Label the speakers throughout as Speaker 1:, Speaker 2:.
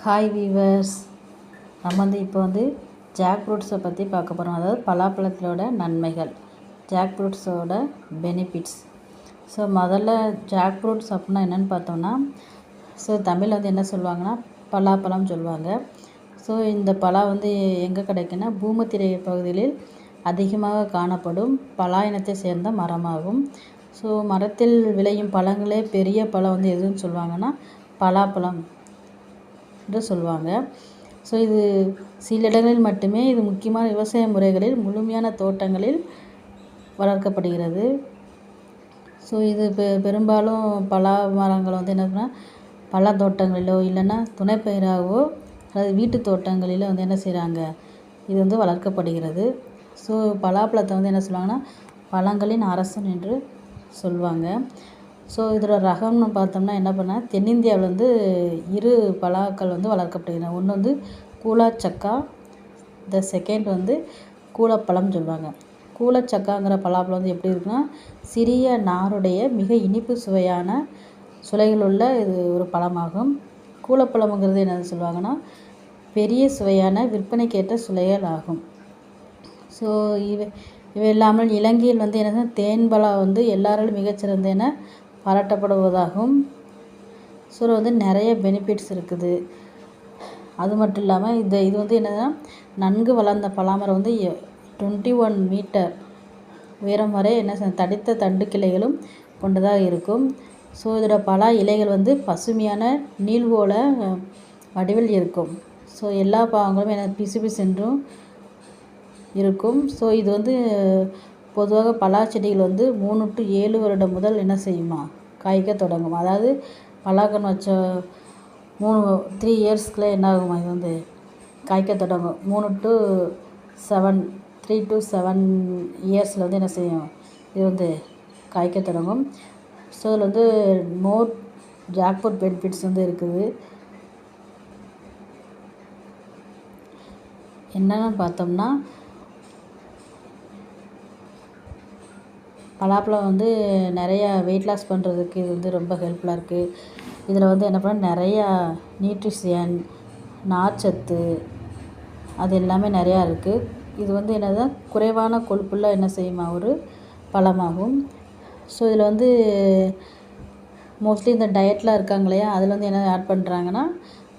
Speaker 1: Hi viewers, நம்ம இப்போ jack ஃப்ரூட்ஸை பற்றி பார்க்க போகிறோம். அதாவது பலாப்பழத்தோட நன்மைகள், ஜாக் ஃப்ரூட்ஸோட பெனிஃபிட்ஸ். ஸோ முதல்ல ஜாக் ஃப்ரூட்ஸ் அப்படின்னா என்னென்னு பார்த்தோம்னா, தமிழில் என்ன சொல்லுவாங்கன்னா பலாப்பழம் சொல்லுவாங்க. ஸோ இந்த பலா எங்கே கிடைக்குன்னா பூமத்திரை பகுதிகளில் அதிகமாக காணப்படும் பலா இனத்தை சேர்ந்த மரமாகும். ஸோ மரத்தில் விளையும் பழங்களே பெரிய பழம் எதுன்னு சொல்லுவாங்கன்னா பலாப்பழம் என்று சொல்லுவாங்க. ஸோ இது சில இடங்களில் மட்டுமே இது முக்கியமான விவசாய முறைகளில் முழுமையான தோட்டங்களில் வளர்க்கப்படுகிறது. ஸோ இது பெரும்பாலும் பலா மரங்கள் என்னன்னா பலா தோட்டங்களிலோ இல்லைன்னா துணைப்பயிராகவோ அல்லது வீட்டு தோட்டங்களில் என்ன செய்கிறாங்க, இது வளர்க்கப்படுகிறது. ஸோ பலாப்பழத்தை என்ன சொல்லுவாங்கன்னா பழங்களின் அரசன் என்று சொல்லுவாங்க. ஸோ இதோட ரகம்னு பார்த்தோம்னா என்ன பண்ணால் தென்னிந்தியாவில் இரு பலாக்கள் வளர்க்கப்படுகின்றன. ஒன்று கூழாச்சக்கா, த செகண்ட் கூழப்பழம் சொல்லுவாங்க. கூழச்சக்காங்கிற பலாப்பழம் எப்படி இருக்குன்னா சிறிய நாருடைய மிக இனிப்பு சுவையான சுளைகளுள்ள இது ஒரு பழமாகும். கூழப்பழம்ங்கிறது என்ன சொல்லுவாங்கன்னா பெரிய சுவையான விற்பனைக்கேற்ற சுளைகள் ஆகும். ஸோ இவை இல்லாமல் இலங்கையில் என்னன்னா தேன்பலா எல்லாராலும் மிகச்சிறந்த என பாராட்டப்படுவதாகும். ஸோ நிறைய பெனிஃபிட்ஸ் இருக்குது. அது மட்டும் இல்லாமல் இது என்னன்னா நன்கு வளர்ந்த பலாமரம் 21 மீட்டர் உயரம் வரை தடித்த தண்டு கிளைகளும் கொண்டதாக இருக்கும். ஸோ இதோட பலா இலைகள் பசுமையான நீள்வோல வடிவில் இருக்கும். ஸோ எல்லா பாகங்களும் பிசு பிசென்றும் இருக்கும். ஸோ இது பொதுவாக பலா செடிகள் 3 to 7 வருடம் முதல் என்ன செய்யுமா காய்க்க தொடங்கும். அதாவது பலாக்கன்று வச்ச 3 இயர்ஸ்க்குள்ளே என்ன ஆகுமா இது காய்க்க தொடங்கும். 3 to 7 இயர்ஸில் என்ன செய்யும், இது காய்க்க தொடங்கும். ஸோ இதில் மோர் ஜாக் ஃப்ரூட் பெனிஃபிட்ஸ் இருக்குது. என்னென்னு பார்த்தோம்னா பலாப்பழம் நிறையா வெயிட் லாஸ் பண்ணுறதுக்கு இது ரொம்ப ஹெல்ப்ஃபுல்லாக இருக்குது. இதில் என்ன பண்ணால் நிறையா நியூட்ரிஷியன், நார்ச்சத்து அது எல்லாமே நிறையா இருக்குது. இது என்னதான் குறைவான கொழுப்புள்ள என்ன செய்யுமா ஒரு பழமாகும். ஸோ இதில் மோஸ்ட்லி இந்த டயட்டில் இருக்காங்க இல்லையா, அதில் என்ன ஆட் பண்ணுறாங்கன்னா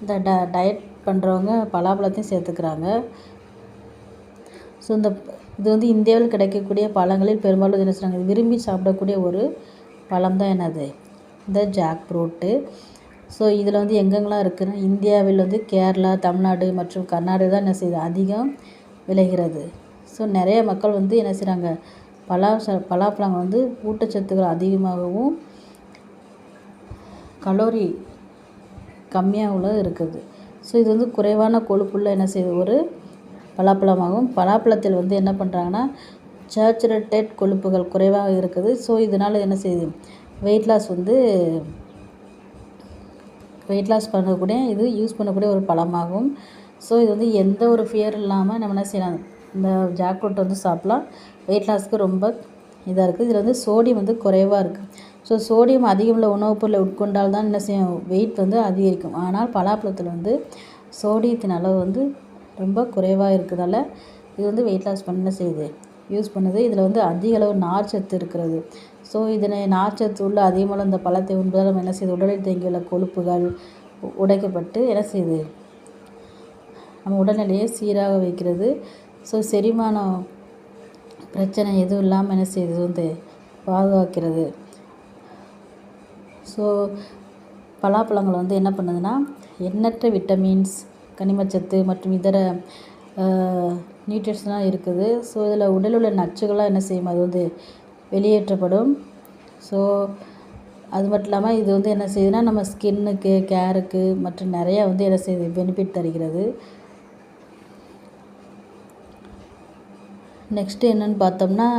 Speaker 1: இந்த டயட் பண்ணுறவங்க பலாப்பழத்தையும் சேர்த்துக்கிறாங்க. ஸோ இது இந்தியாவில் கிடைக்கக்கூடிய பழங்களில் பெரும்பாலும் என்ன சொல்கிறாங்க விரும்பி சாப்பிடக்கூடிய ஒரு பழம் தான் என்னது இந்த ஜாக் ஃப்ரூட்டு. ஸோ இதில் எங்கெங்கெல்லாம் இருக்குதுன்னா இந்தியாவில் கேரளா, தமிழ்நாடு மற்றும் கர்நாடகா தான் என்ன செய்யுது அதிகம் விளைகிறது. ஸோ நிறைய மக்கள் என்ன செய்கிறாங்க பலாப்பழம் ஊட்டச்சத்துக்கள் அதிகமாகவும் கலோரி கம்மியாக இருக்குது. ஸோ இது குறைவான கொழுப்புள்ள என்ன செய்யுது ஒரு பலாப்பழமாகும். பலாப்பழத்தில் என்ன பண்ணுறாங்கன்னா சேச்சுரேட்டட் கொழுப்புகள் குறைவாக இருக்குது. ஸோ இதனால் என்ன செய்யுது வெயிட் லாஸ் பண்ணக்கூடிய இது யூஸ் பண்ணக்கூடிய ஒரு பழமாகும். ஸோ இது எந்த ஒரு ஃபியர் இல்லாமல் நம்ம என்ன செய்யலாம், இந்த ஜாக் ஃப்ரூட் சாப்பிட்லாம். வெயிட் லாஸ்க்கு ரொம்ப இதாக இருக்குது. இதில் சோடியம் குறைவாக இருக்குது. ஸோ சோடியம் அதிகமுள்ள உணவுப் பொருளை உட்கொண்டால் தான் என்ன செய்யும் வெயிட் அதிகரிக்கும். ஆனால் பலாப்பழத்தில் சோடியத்தின் அளவு ரொம்ப குறைவாக இருக்கிறதால இது வெயிட் லாஸ் பண்ண செய்யுது யூஸ் பண்ணுது. இதில் அதிக அளவு நார்ச்சத்து இருக்கிறது. ஸோ இதனை நார்ச்சத்து உள்ள அதிகமாக இந்த பழத்தை உண்பதால் நம்ம என்ன செய்யுது உடலில் தேங்கியுள்ள கொழுப்புகள் உடைக்கப்பட்டு என்ன செய்யுது நம்ம உடல்நிலையை சீராக வைக்கிறது. ஸோ செரிமானம் பிரச்சனை எதுவும் இல்லாமல் என்ன செய்யுது பாதுகாக்கிறது. ஸோ பலாப்பழங்கள் என்ன பண்ணுதுன்னா எண்ணற்ற விட்டமின்ஸ், கனிமச்சத்து மற்றும் இதர நியூட்ரிஷனாக இருக்குது. ஸோ இதில் உடலில் உள்ள நச்சுகளாக என்ன செய்யும் அது வெளியேற்றப்படும். ஸோ அது மட்டும் இல்லாமல் இது என்ன செய்யுதுன்னா நம்ம ஸ்கின்னுக்கு, கேருக்கு மற்றும் நிறையா என்ன செய்யுது பெனிஃபிட் தருகிறது. நெக்ஸ்ட்டு என்னென்னு பார்த்தோம்னா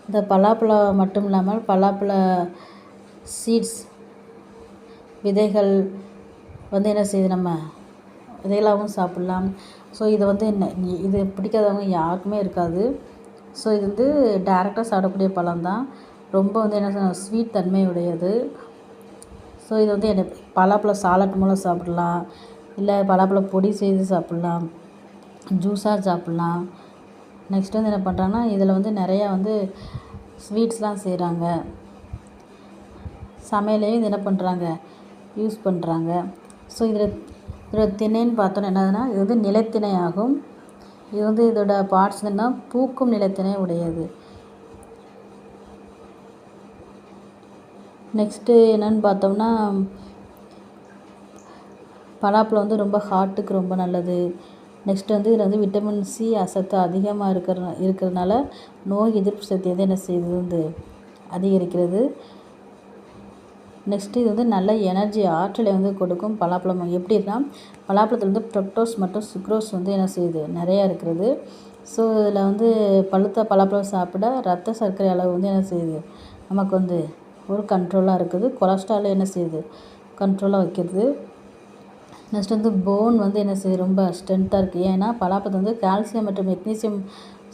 Speaker 1: இந்த பலாப்பழம் மட்டும் இல்லாமல் பலாப்பழ சீட்ஸ் விதைகள் என்ன செய்யுது நம்ம விதைகளாகவும் சாப்பிட்லாம். ஸோ இதை இது பிடிக்காதவங்க யாருக்குமே இருக்காது. ஸோ இது டேரெக்டாக சாப்பிடக்கூடிய பழம் தான். ரொம்ப என்ன ஸ்வீட் தன்மை உடையது. ஸோ இது வந்து என்ன பலாப்பழம் சாலட் மூலம் சாப்பிட்லாம், இல்லை பலாப்பழம் பொடி செய்து சாப்பிட்லாம், ஜூஸாக சாப்பிட்லாம். நெக்ஸ்ட் வந்து என்ன பண்ணுறாங்கன்னா இதில் வந்து நிறையா வந்து ஸ்வீட்ஸ்லாம் செய்கிறாங்க, சமையலையும் இது என்ன பண்ணுறாங்க யூஸ் பண்ணுறாங்க. ஸோ இதோட திணைன்னு பார்த்தோன்னா என்னதுன்னா இது வந்து நிலைத்திணை ஆகும். இது வந்து இதோட பார்ட்ஸ் என்னன்னா பூக்கும் நிலைத்திணை உடையது. நெக்ஸ்ட்டு என்னென்னு பார்த்தோம்னா பலாப்பழம் வந்து ரொம்ப ஹார்ட்டுக்கு ரொம்ப நல்லது. நெக்ஸ்ட் வந்து இதில் வந்து விட்டமின் சி சத்து அதிகமாக இருக்கிறதுனால நோய் எதிர்ப்பு சக்தி வந்து என்ன செய்யுது வந்து அதிகரிக்கிறது. நெக்ஸ்ட்டு இது வந்து நல்ல எனர்ஜி ஆற்றலை வந்து கொடுக்கும். பலாப்பழம் எப்படின்னா பலாப்பழத்தில் வந்து ஃப்ரக்டோஸ் மற்றும் சுக்ரோஸ் வந்து என்ன செய்யுது நிறையா இருக்கிறது. ஸோ இதில் வந்து பழுத்த பலாப்பழம் சாப்பிட ரத்த சர்க்கரை அளவு வந்து என்ன செய்யுது நமக்கு வந்து ஒரு கண்ட்ரோலாக இருக்குது. கொலஸ்ட்ரால் என்ன செய்யுது கண்ட்ரோலாக வைக்கிறது. நெக்ஸ்ட் வந்து போன் வந்து என்ன செய்யுது ரொம்ப ஸ்ட்ரென்த்தாக இருக்குது. ஏன்னா பலாப்பழத்தில் வந்து கால்சியம் மற்றும் மெக்னீசியம்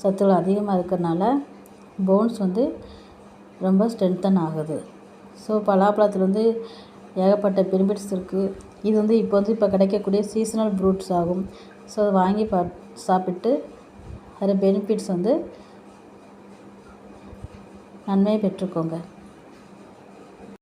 Speaker 1: சத்துக்கள் அதிகமாக இருக்கிறனால போன்ஸ் வந்து ரொம்ப ஸ்ட்ரென்தன் ஆகுது. ஸோ பலாப்பழத்தில் வந்து ஏகப்பட்ட பெனிஃபிட்ஸ் இருக்குது. இது வந்து இப்போ கிடைக்கக்கூடிய சீசனல் ஃப்ரூட்ஸ் ஆகும். ஸோ அதை வாங்கி சாப்பிட்டு அதில் பெனிஃபிட்ஸ் வந்து நன்மையை பெற்றுக்கோங்க.